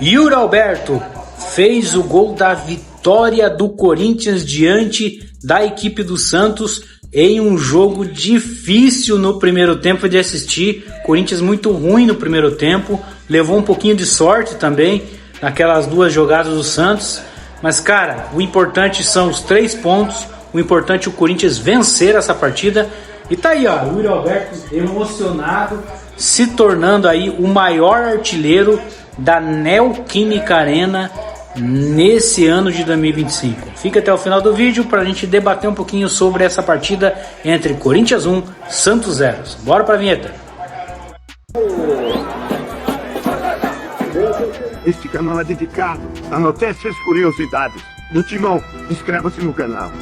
Yuri Alberto fez o gol da vitória do Corinthians diante da equipe do Santos em um jogo difícil no primeiro tempo de assistir. Corinthians muito ruim no primeiro tempo, levou um pouquinho de sorte também naquelas duas jogadas do Santos. Mas, cara, o importante são os 3 pontos, o importante é o Corinthians vencer essa partida. E tá aí, ó, o Yuri Alberto emocionado, se tornando aí o maior artilheiro da Neoquímica Arena nesse ano de 2025. Fica até o final do vídeo para a gente debater um pouquinho sobre essa partida entre Corinthians 1, Santos 0. Bora pra vinheta. Este canal é dedicado a notícias e curiosidades do Timão. Inscreva-se no canal.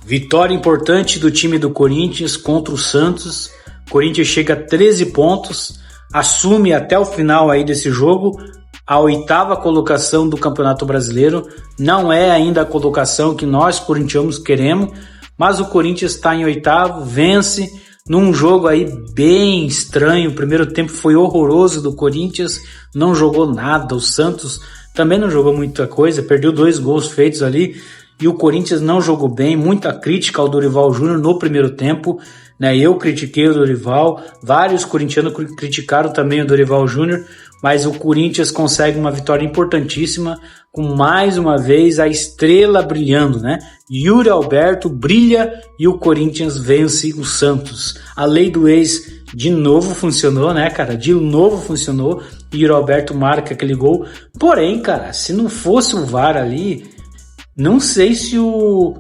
Vitória importante do time do Corinthians contra o Santos. Corinthians chega a 13 pontos, assume até o final aí desse jogo a 8ª colocação do Campeonato Brasileiro. Não é ainda a colocação que nós corintianos queremos, mas o Corinthians está em 8º, vence num jogo aí bem estranho. O primeiro tempo foi horroroso do Corinthians, não jogou nada. O Santos também não jogou muita coisa, perdeu 2 gols feitos ali e o Corinthians não jogou bem. Muita crítica ao Dorival Júnior no primeiro tempo, né? Eu critiquei o Dorival, vários corintianos criticaram também o Dorival Júnior, mas o Corinthians consegue uma vitória importantíssima, com mais uma vez a estrela brilhando, né? Yuri Alberto brilha e o Corinthians vence o Santos. A lei do ex de novo funcionou, né, cara? De novo funcionou. Yuri Alberto marca aquele gol. Porém, cara, se não fosse o VAR ali, não sei se o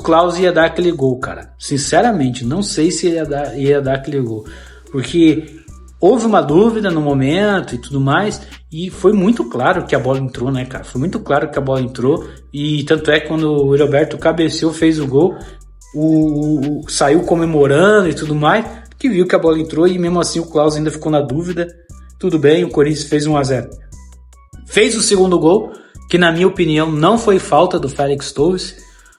Klaus ia dar aquele gol, cara. Sinceramente, não sei se ia dar aquele gol. Porque houve uma dúvida no momento e tudo mais, e foi muito claro que a bola entrou, né, cara? Foi muito claro que a bola entrou, e tanto é que quando o Roberto cabeceou, fez o gol, saiu comemorando e tudo mais, que viu que a bola entrou, e mesmo assim o Klaus ainda ficou na dúvida. Tudo bem, o Corinthians fez 1-0. Fez o segundo gol, que na minha opinião não foi falta do Félix Torres.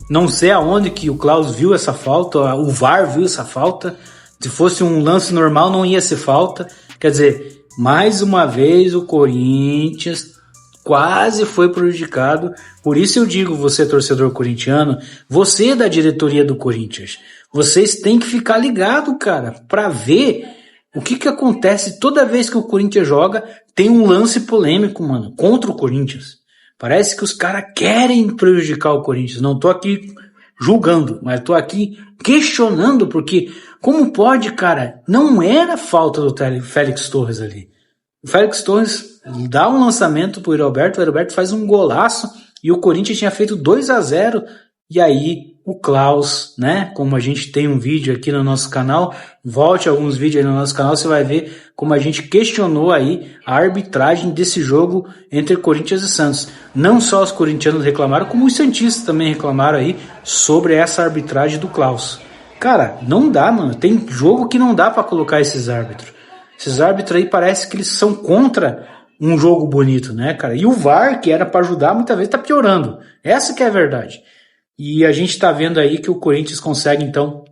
Não sei aonde que o Klaus viu essa falta, o VAR viu essa falta. Se fosse um lance normal, não ia ser falta. Quer dizer, mais uma vez o Corinthians quase foi prejudicado. Por isso eu digo, você torcedor corintiano, você da diretoria do Corinthians, vocês têm que ficar ligado, cara, para ver o que acontece toda vez que o Corinthians joga. Tem um lance polêmico, mano, contra o Corinthians. Parece que os caras querem prejudicar o Corinthians. Não tô aqui julgando, mas tô aqui questionando, porque como pode, cara? Não era falta do Félix Torres ali. O Félix Torres dá um lançamento pro Roberto, o Roberto faz um golaço e o Corinthians tinha feito 2-0. E aí o Klaus, né? Como a gente tem um vídeo aqui no nosso canal, volte alguns vídeos aí no nosso canal, você vai ver como a gente questionou aí a arbitragem desse jogo entre Corinthians e Santos. Não só os corintianos reclamaram, como os santistas também reclamaram aí sobre essa arbitragem do Klaus. Cara, não dá, mano. Tem jogo que não dá pra colocar esses árbitros. Esses árbitros aí parece que eles são contra um jogo bonito, né, cara? E o VAR, que era pra ajudar, muitas vezes tá piorando. Essa que é a verdade. E a gente tá vendo aí que o Corinthians consegue, então,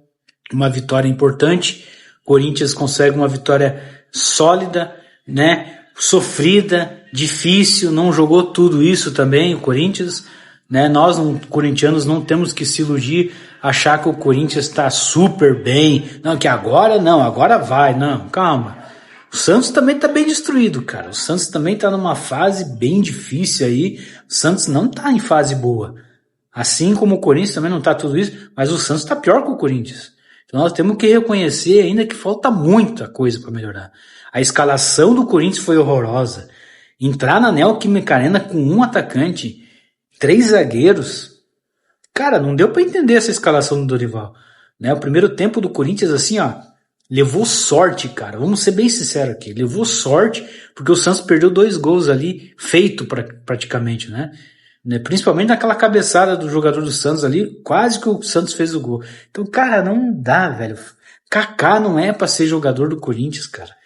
uma vitória importante. O Corinthians consegue uma vitória sólida, né? Sofrida, difícil, não jogou tudo isso também, o Corinthians, né? Nós, corintianos, não temos que se iludir, achar que o Corinthians está super bem, não, que agora não, agora vai, não, calma. O Santos também está bem destruído, cara. O Santos também está numa fase bem difícil aí. O Santos não está em fase boa. Assim como o Corinthians também não está tudo isso, mas o Santos está pior que o Corinthians. Então nós temos que reconhecer ainda que falta muita coisa para melhorar. A escalação do Corinthians foi horrorosa. Entrar na Neoquímica Arena com um atacante, 3 zagueiros. Cara, não deu para entender essa escalação do Dorival, né? O primeiro tempo do Corinthians, assim, ó, levou sorte, cara. Vamos ser bem sinceros aqui. Levou sorte, porque o Santos perdeu 2 gols ali, feito praticamente, né? Principalmente naquela cabeçada do jogador do Santos ali, quase que o Santos fez o gol. Então, cara, não dá, velho. Kaká não é pra ser jogador do Corinthians, cara.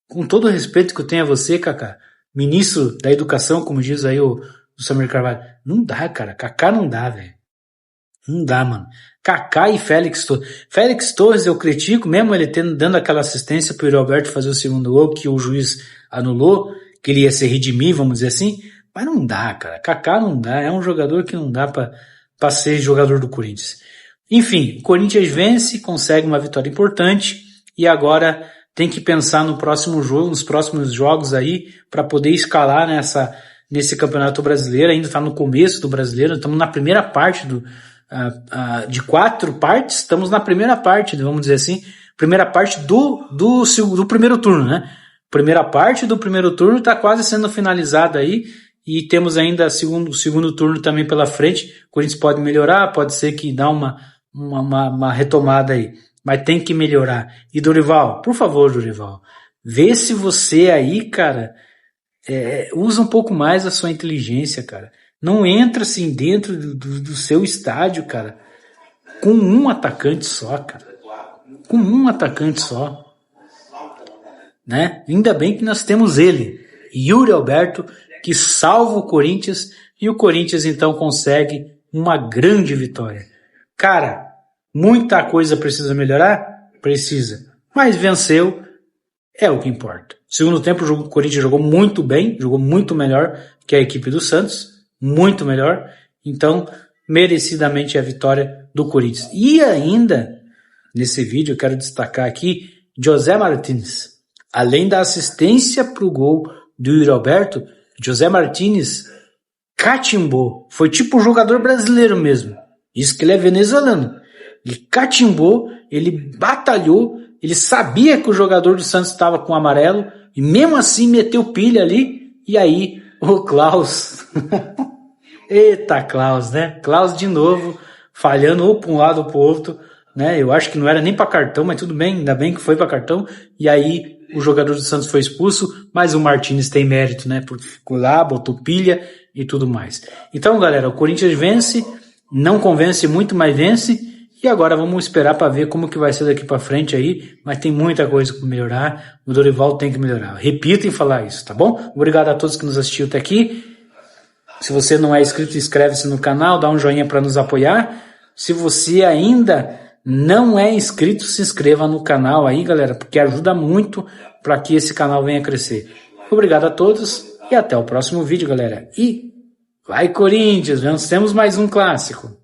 Com todo o respeito que eu tenho a você, Kaká, ministro da Educação, como diz aí o Samir Carvalho, não dá, cara. Kaká não dá, velho. Não dá, mano. Kaká e Félix Torres. Félix Torres eu critico, mesmo ele dando aquela assistência pro Roberto fazer o segundo gol, que o juiz anulou, que ele ia se redimir, vamos dizer assim, mas não dá, cara. Kaká não dá, é um jogador que não dá pra ser jogador do Corinthians. Enfim, o Corinthians vence, consegue uma vitória importante e agora tem que pensar no próximo jogo, nos próximos jogos aí, para poder escalar nesse Campeonato Brasileiro. Ainda está no começo do Brasileiro, estamos na primeira parte de 4 partes, estamos na primeira parte, vamos dizer assim, primeira parte do primeiro turno, né? Primeira parte do primeiro turno está quase sendo finalizada aí, e temos ainda o segundo turno também pela frente. O Corinthians pode melhorar, pode ser que dá uma retomada aí, mas tem que melhorar. E Dorival, por favor, Dorival, vê se você aí, cara, usa um pouco mais a sua inteligência, cara. Não entra assim dentro do seu estádio, cara, com um atacante só, cara. Com um atacante só. Né? Ainda bem que nós temos ele, Yuri Alberto, que salva o Corinthians, e o Corinthians então consegue uma grande vitória. Cara, muita coisa precisa melhorar? Precisa. Mas venceu, é o que importa. Segundo tempo, o Corinthians jogou muito bem, jogou muito melhor que a equipe do Santos, muito melhor. Então, merecidamente a vitória do Corinthians. E ainda, nesse vídeo, eu quero destacar aqui José Martins. Além da assistência para o gol do Yuri Alberto, José Martins catimbou. Foi tipo jogador brasileiro mesmo. Isso que ele é venezuelano. Ele catimbou, ele batalhou, ele sabia que o jogador do Santos estava com amarelo e mesmo assim meteu pilha ali. E aí o Klaus... Eita, Klaus, né? Klaus de novo falhando ou para um lado ou para o outro, né? Eu acho que não era nem para cartão, mas tudo bem, ainda bem que foi para cartão. E aí o jogador do Santos foi expulso, mas o Martins tem mérito, né? Porque ficou lá, botou pilha e tudo mais. Então, galera, o Corinthians vence, não convence muito, mas vence. E agora vamos esperar para ver como que vai ser daqui para frente aí. Mas tem muita coisa para melhorar. O Dorival tem que melhorar. Repito em falar isso, tá bom? Obrigado a todos que nos assistiram até aqui. Se você não é inscrito, inscreve-se no canal, dá um joinha para nos apoiar. Se você ainda não é inscrito, se inscreva no canal aí, galera, porque ajuda muito para que esse canal venha crescer. Obrigado a todos e até o próximo vídeo, galera. E vai Corinthians, nós temos mais um clássico.